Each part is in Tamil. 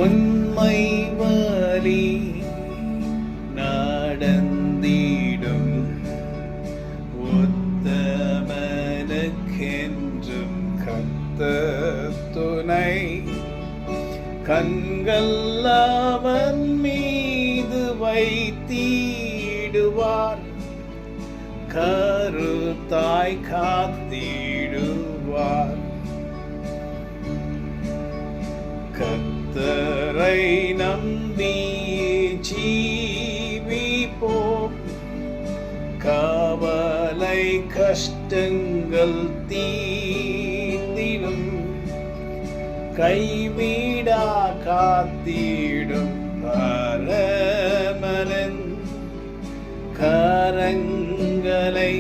உண்மை வழி நடந்திடும் உத்தமனுக்கென்றும் கர்த்தர் துணை. கண்கள் அவன் மீது வைத்திடுவார், கருத்தாய் காத்திடுவார். கர்த்தரை நம்பி ஜீவிப்போம், கவலை கஷ்டங்கள் தீர்ந்திடும், கைவிடா காத்திடும் பரமனின் கரங்களை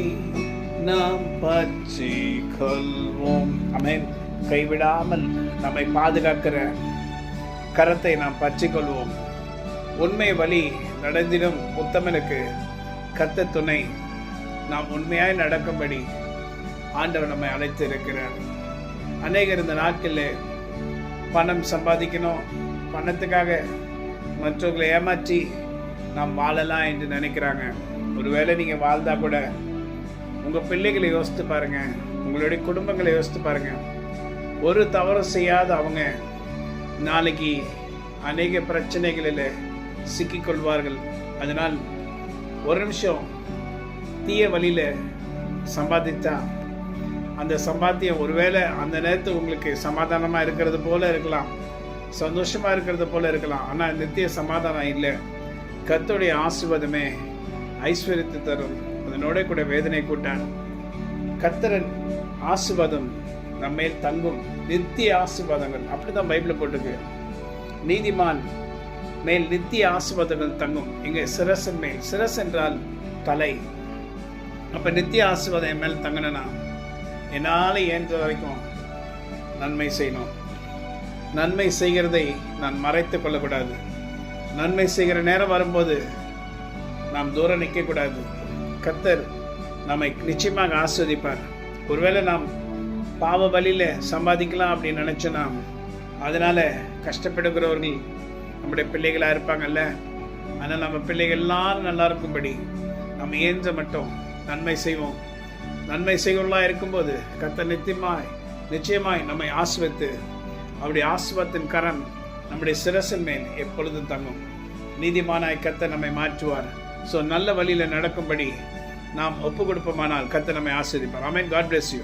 நாம் பற்றி கொள்வோம். ஆமென். கைவிடாமல் நம்மை பாதுகாக்கிற கரத்தை நாம் பற்றி கொள்வோம். உண்மை வழி நடந்திடும் உத்தமனுக்கு கர்த்தர் துணை. நாம் உண்மையாய் நடக்கும்படி ஆண்டவர் நம்மை அழைத்து இருக்கிறார். அநேகர் இந்த நாட்களில் பணம் சம்பாதிக்கணும், பணத்துக்காக மற்றவர்களை ஏமாற்றி நாம் வாழலாம் என்று நினைக்கிறாங்க. ஒருவேளை நீங்கள் வாழ்ந்தா கூட உங்கள் பிள்ளைகளை யோசித்து பாருங்க, உங்களுடைய குடும்பங்களை யோசித்து பாருங்க. ஒரு தவறும் செய்யாத அவங்க நாளைக்கு அநேக பிரச்சனைகளில் சிக்கிக்கொள்வார்கள். அதனால் ஒரு நிமிஷம் தீய வழியில் சம்பாதித்தா அந்த சம்பாத்தியம் ஒருவேளை அந்த நேரத்தில் உங்களுக்கு சமாதானமாக இருக்கிறது போல இருக்கலாம், சந்தோஷமாக இருக்கிறது போல இருக்கலாம். ஆனால் நித்திய சமாதானம் இல்லை. கர்த்தருடைய ஆசீர்வாதமே ஐஸ்வர்யத்தை தரும், அதனோட கூட வேதனை கூட்டான். கர்த்தரின் ஆசீர்வாதம் நம்ம தங்கும், நித்திய ஆசீர்வாதங்கள். அப்படிதான் பைபிள் போட்டுருக்கு. நீதிமான் மேல் நித்திய ஆசீர்வாதங்கள் தங்கும். இங்கே சிரசன் மேல், சிரஸ் என்றால் தலை. அப்ப நித்திய ஆசீர்வாதம் என் மேல் தங்கணும்னா என்னால் ஏன்ற வரைக்கும் நன்மை செய்யணும். நன்மை செய்கிறதை நான் மறைத்து கொள்ளக்கூடாது. நன்மை செய்கிற நேரம் வரும்போது நாம் தூரம் நிற்கக்கூடாது. கர்த்தர் நம்மை நிச்சயமாக ஆஸ்வதிப்பார். ஒருவேளை நாம் பாவ வழியில் சம்பாதிக்கலாம் அப்படின்னு நினச்சோன்னா அதனால் கஷ்டப்படுகிறவர்கள் நம்முடைய பிள்ளைகளாக இருப்பாங்கல்ல. ஆனால் நம்ம பிள்ளைகள் எல்லாரும் நல்லா இருக்கும்படி நம்ம ஏஞ்ச மட்டும் நன்மை செய்வோம். நன்மை செய்வர்களாக இருக்கும்போது கர்த்தர் நிச்சயமாய் நம்மை ஆசீர்வதித்து அவருடைய ஆசீர்வாதத்தின் கரம் நம்முடைய சிரசின் மேல் எப்பொழுதும் தங்கும். நீதிமானாய் கர்த்தர் நம்மை மாற்றுவார். ஸோ நல்ல வழியில் நடக்கும்படி நாம் ஒப்பு கொடுப்போமானால் கர்த்தர் நம்மை ஆசீர்வதிப்பார். ஆமென். God bless you.